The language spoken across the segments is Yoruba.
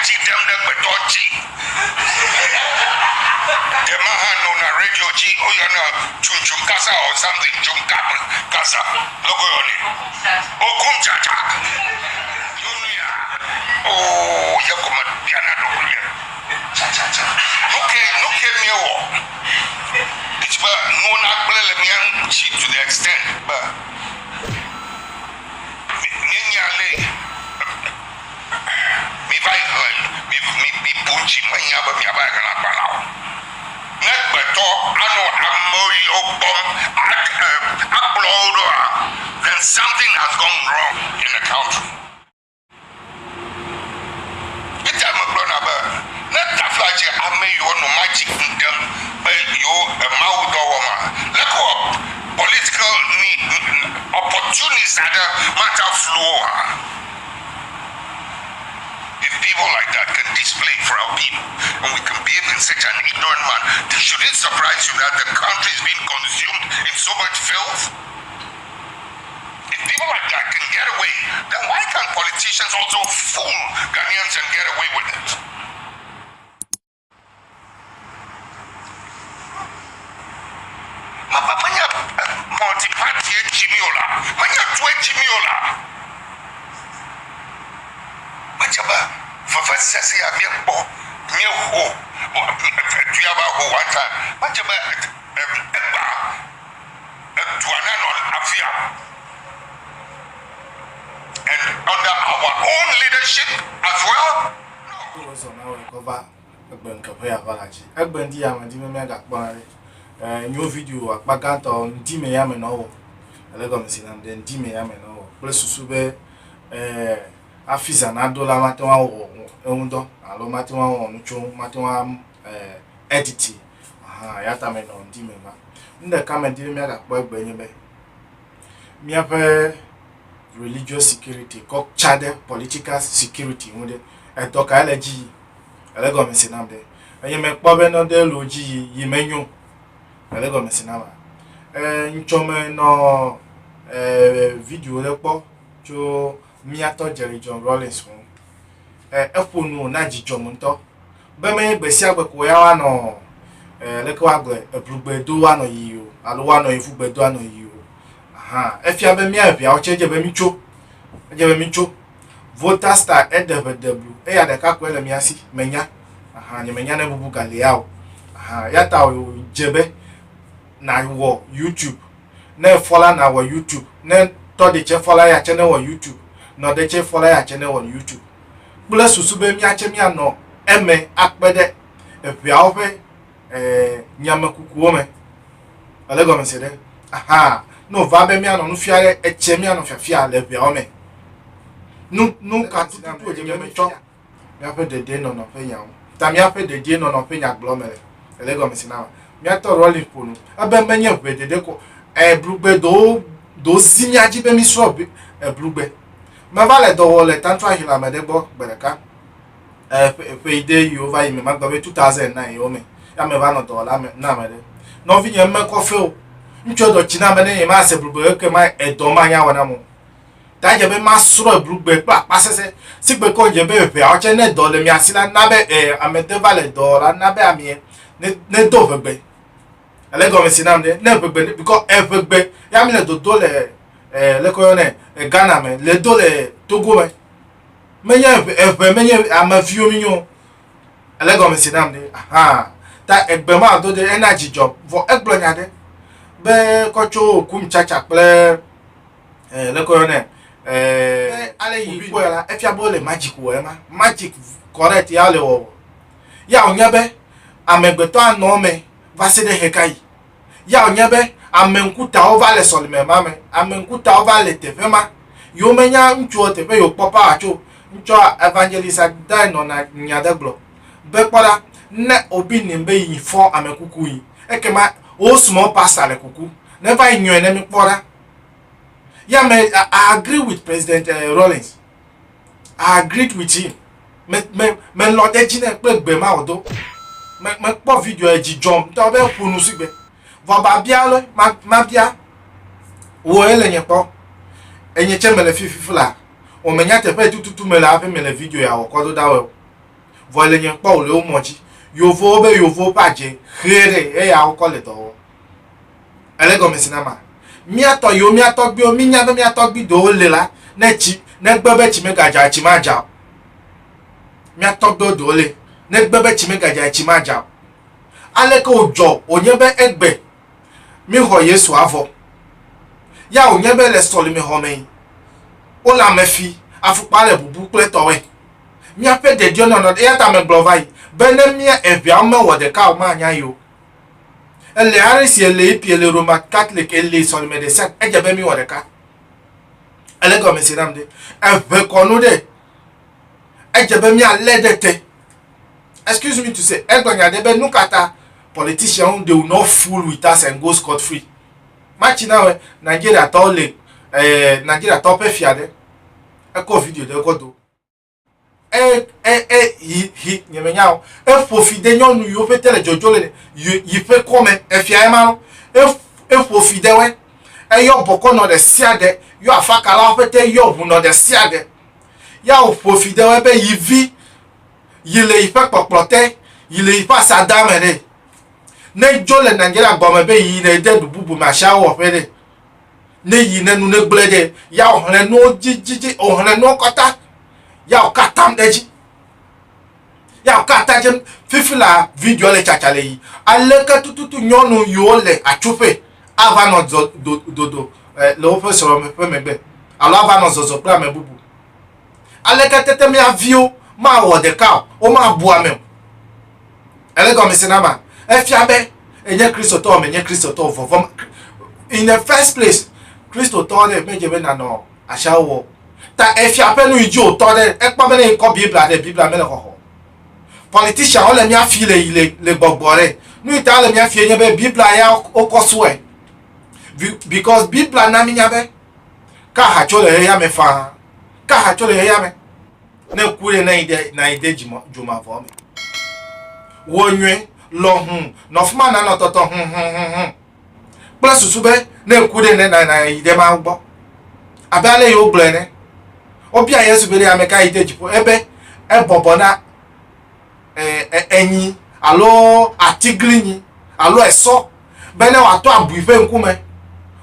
Machi them the Betochi. The Mahano na radio G Oyana Chunchum Kasa or something Chumkap Kasa. Logo on it. Okum Chacha. Oh, Yakuma Piana. Look at me. It's but no not to the extent, but me violent, me punchi, my yaba, my bagana banao. Not but talk, I know I'm more upload, then something has gone wrong in the country. It's a McDonald, not that flash, I may you no magic in them, but you a mouth or woman. Look up political need, opportunities that matter flow. If people like that can display for our people, and we can behave in such an ignorant man, should it surprise you that the country is being consumed in so much filth? If people like that can get away, then why can't politicians also fool Ghanaians and get away with it? Manya multi-party Chimiola, Manya Chimiola. Machaba, for first says I am near home. Do you have a one time? Machaba, to another affair. And under our own leadership as well. New video akpakanta ndime ya me no elego mesina de ndime ya me no plus sube afisa na dola matwa wo endo alo matwa wo ncho matwa edit aha ya ta me no ndime ma nde ka me ndime ya akpo egbenye be mi ape religious security ko chade political security wonde edoka eleji elego mesina de enye me kpo be no de loji yimenyu Elego mesinama nchome no video lepo cho miato Jerry John Rawlings fun eponu na jijom nto be me gbesi agbeko ya wa no leko agbe ebrugbe do wa no yiyo alo wa no ifugbe do no yiyo aha efia be mi afia o cheje be mi cho voter star edww ya de ka kwele mi asi menya aha nye menya na bubu galeao aha ya ta o jebe na wo YouTube na follow na wo YouTube na to de che follow ya channel wo YouTube no de che follow ya channel wo YouTube bula susu be mi ache mi ano eme akpede efia ofe nyama kukuo me alego me sede aha no va be mi ano no fiare eche mi ano fia le bia o me nu ka tutu je me cho mi ape de no fe nya ta mi ape de no fe nya glomere alego me sina miato rolling ponu abe menye bedede ko brugbe do zimiaji be mi so brugbe ma vale do wole tantra hila medebo bereka fe ide you over me ma gba 2009 yo me ya me va no do la me na mede no vi me ko fe o ncho do china me ne ma se brugbe ke ma edo ma nya wana mo ta je be ma suro brugbe pa pasese sigbe ko je be fe a che ne do le mi asila na be amede vale do la na be ami ne do vegbe Elego mesinam de ne vegbe because vegbe ya mi le do le le ko ne Ghana me le do le Togo me menye menye amafio mi nyo Elego mesinam de aha ta egbe ma do de energy job for egblonya de be ko cho kum chacha ple le ko ne ale yi ko la efia bo le magic wo ma magic correct ya le wo ya onyabe amegbeto anome vasede hekai ya onyabe amenkuta over le solime mame amenkuta over le tefema yo menya ncho tefe yo popa acho ncho evangelist dai no na nyadaglo be kpara ne obi nimbe yi fo amekuku yi ekema o small pastor le kuku never inyo ene mi kpora ya me I agree with President Rawlings. I agreed with him me lo de jine pe gbe ma odo me po video eji jom ta be kunu sigbe vo ba bia lo ma bia wo ele yen po enye che mele fifula o menya te pe tututu mele ave mele video ya o kodo dawe voile nyen pa o le o moji yovo be yovo baje here e ya ko le do ele go mesinama mi ato yo mi ato gbe o mi nya be mi ato gbe do le la na chi na gbe be chi me gaja chi ma ja mi ato do le na gbe be chi me gaja chi ma ja ale ko ojo onye be egbe mi ho Yesu avo ya onye be le soli mi ho me o la me fi afupa le bubu kle towe mi ape de dio no e ta me glovai bene mi evia me wo de ka o ma anya yo ele arisi ele ipi ele Roman Catholic ele soli me de sek eje be mi wo de ka ele go me sinam de eve konu de eje be mi ale de te excuse me to say egbonya de be nukata politicians they will not fool with us and go scot free match now Nigeria tole Nigeria top fiade e ko video de ko do hi nyemenya e fofide nyonu yo petele jojole yi fe come e fia ma e fofide we e yo boko no de siade yo afakala pete yo bu no de siade ya o fofide we be yi vi yi le ife poplote yi le ifa sadamere ne jole Nigeria gome be yi ne de bubu ma sha wo fere ne yi ne nu ne gblede ya ohre no jijiji ohre no kota ya o katam deji ya o katajem fifila video le chachale yi aleka tututu nyonu yo le achupe ava no do le ofe soro me pe megbe alo ava no zozo pra me bubu aleka tete mi avio ma wo de ka o ma bu amem ele go mi sinama efiabe enye Kristo to me enye Kristo to for in the first place Kristo to de meje be na no ashawo ta efiabe no ijo to de ekpa be ne ko Biblia me le ho politician o le mi afile ile le gbogbore no ita le mi afie nye be Biblia ya okoso e because Biblia na mi nya be ka ha chole ya me fa ka ha chole ya me na kure na ide juma for me wonwe lo no fuma na no toto plus sube na kure na ide ma gbo abale yo ble ne obi a Yesu bere ameka ide jipo ebe ebobo na enyi alo atigrinyi alo eso bene wa to abu ife nkume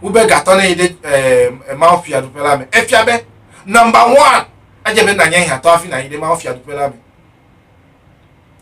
ube gato na ide ma ofia du pela me efia be number 1 ajebe na nya to afi na ide ma ofia du pela me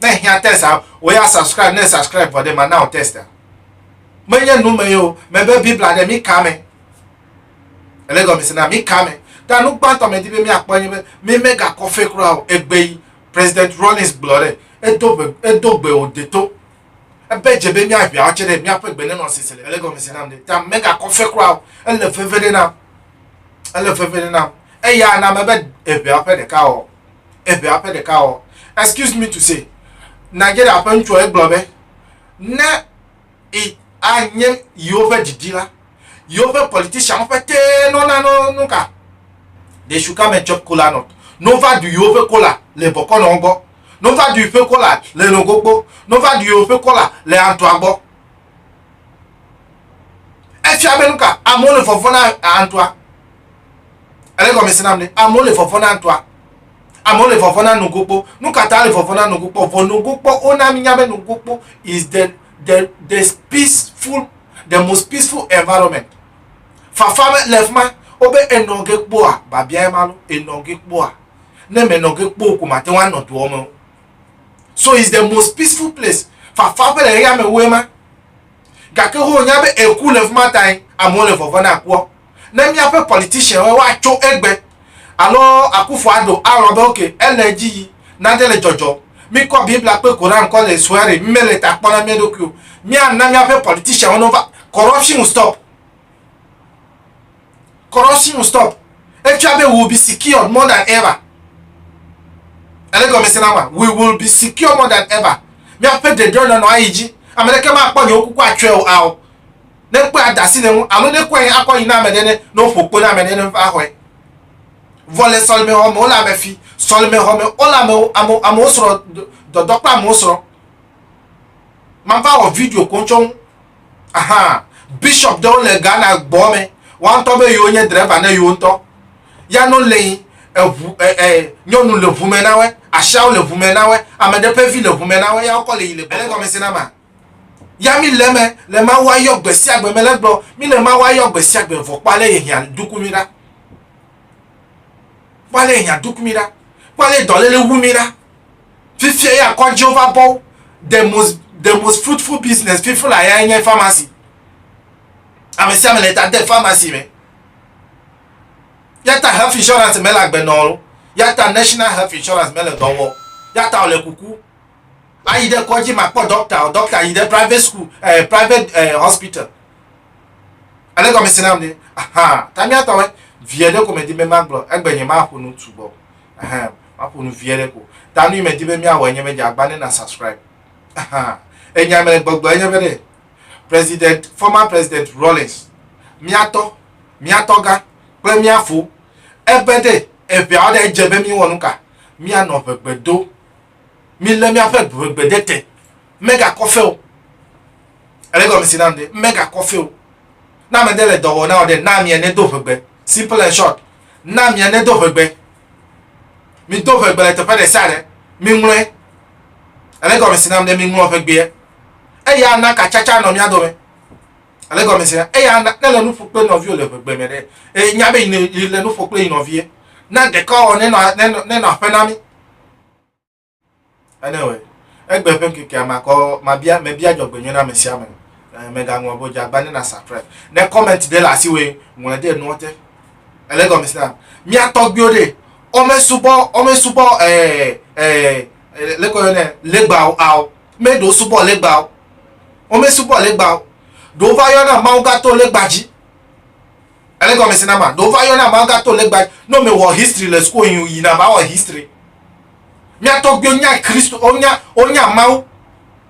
na hia test we ya subscribe for them now tester menye nu me yo me be Biblia de mi kame elego mi sina mi kame ta nu gbanto me dibe mi aponye be mi mega coffee crowd egbe President Rollins blood edogbe odeto ebe jebe mi afia achere mi apegbe ne no sisele elego mi sina me ta mega coffee crowd ele fevere na eya na me be ebe ape de ka o excuse me to say Nigeria apencho eglobe na anye yove didila yove politician fete no ka they should come and chop cola not no va du yove cola le boko no ngbo no va du ife cola le no gbo no va du yove cola le anto agbo e fi abenuka amole fofona antoa ele go mesinam ne amole fofona antoa amole fofona no gbo no katale fofona no gbo for no gbo ona mi nyabe no gbo is the peaceful, the most peaceful environment. Fafame lefma obe enoge kpoa babia emalu enoge kpoa ne menoge kpo kumate wan not woman. So it's the most peaceful place. Fafame le ya me wema gake ho nyabe eku lefma tai amole fofona akwo ne mi ape politician we wa cho egbe alo Akufo-Addo arobe oke LG na dele jojo mi ko Biblia pe Quran ko le swear mele ta pona mi dokio mi anna mi ape politician on over corruption will stop. Corruption will stop. Echabe will be secure more than ever. Elego mesenawa we will be secure more than ever. Mi ape de don no ayiji America ma pa ni okuku atwe o ne pe adasi ne anu ne kwen akoyin na medene no popo na medene fa hoye vole solme homo ola me fi solme homo ola me amo soro do dokpa mo soro man fa o video konchon aha bishop do le Ghana gbo me wan to be yo driver na yo nto ya no leyin nyonu le vu me na we ashao le vumenawe amede pe vi le vumenawe ya ko le ile ele ko me sinama ya mi leme le ma wa yo gbe si agbe mele gbo mi le ma wa yo gbe si agbe vo pale eyan dukumira pale eyan dukumira pale dolele wumira fifie ya ko Jehovah bow the most fruitful business people are in pharmacy ame si amele ta de pharmacy me yata health insurance me la gbe no yata national health insurance me le dowo yata ole kuku ayi de koji ma po doctor yi de private school private hospital ale ko me sinam ni aha tami atawe vie de ko me di me maglo egbenye ma hunu tubo ma hunu vie de ko tanu me di me mi awenye me ja gbani na subscribe aha enya me gbogbo enya me de former president Rawlings miato ga premier fo ebede ebe ade jebe mi wonuka mi ano pegbedo mi le mi afe gbedete mega coffee o ele go mi sinande mega coffee o na me dele dowo na ode na mi ene do pegbe simple and short na mi ene do pegbe mi do pegbe te pede sare mi nwe ele go mi sinande mi nwe pegbe eya na ka chacha no mi adome ele go mi sin eya na le nu fu pe no vi o le pegbe me de nya be ni le nu fu pe no vie na de ka o ne na penami anyway egbe pen kike amako ma bia jogbe nyina me sia me mega nwo boja gba na subscribe ne comment de la siwe won de no te ele go mi sin mi atogbi ode o me subo le ko ne legba o me do subo legba o me subo legba do va yo na ma o ga to legbaji ele go mi sin ma do va yo na ma ga to legbaji no me wo history le school yin na ba wo history mi atogbi onya Kristo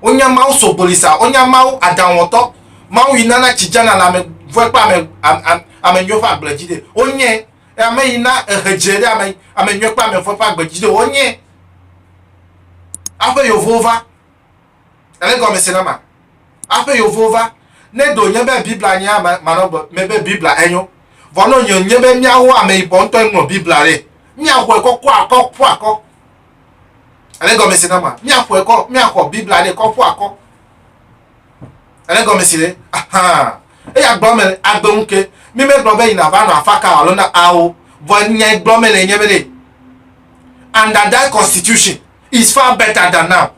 onya mau sobolisa onya mau adanwoto mau inana chijana na me vopa me amenyofa agbejide onye ame ina ehejere amenyopa me vopa agbejide onye afa yovova ele go mesenama afa yovova ne do nye be biblia nya manobo me be biblia enyo vono nye be miawo ame ibo nto no biblia re miawo akọ ele go mesinama mi akọ biblia de ko fu akọ ele go mesile aha e ya gbo me agbonke mi me gbo be ina va no afaka alona awo vonya gbo me le nyebele and that constitution is far better than now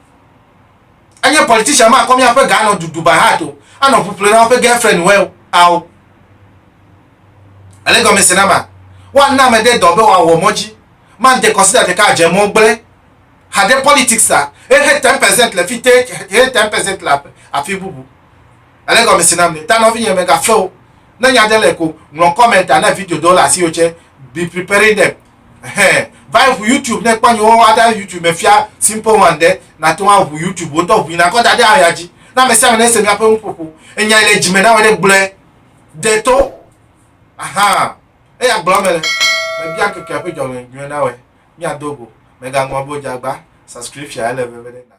any politician ma come here ga no Dubai hato and of people na girlfriend well awo ele go mesinama one na me de dobe wa wo moji man de consider the ka je mo gbe had the politics that 10% le fite 10% la afi bubu ale go mesinam ni ta no fi yen mega flow na nya de le ko no comment na video dollar si oche be preparing them vibe for YouTube ne pa nyo other YouTube me fia simple one there na to wa YouTube o to bi na ko da de ayaji na me se me se mi afa mpopo enya ile jime na we de ble de to aha e ya gbo mele me bia keke ape jo me na we mi adogo mega ngwa boja gba subscription ele bebe na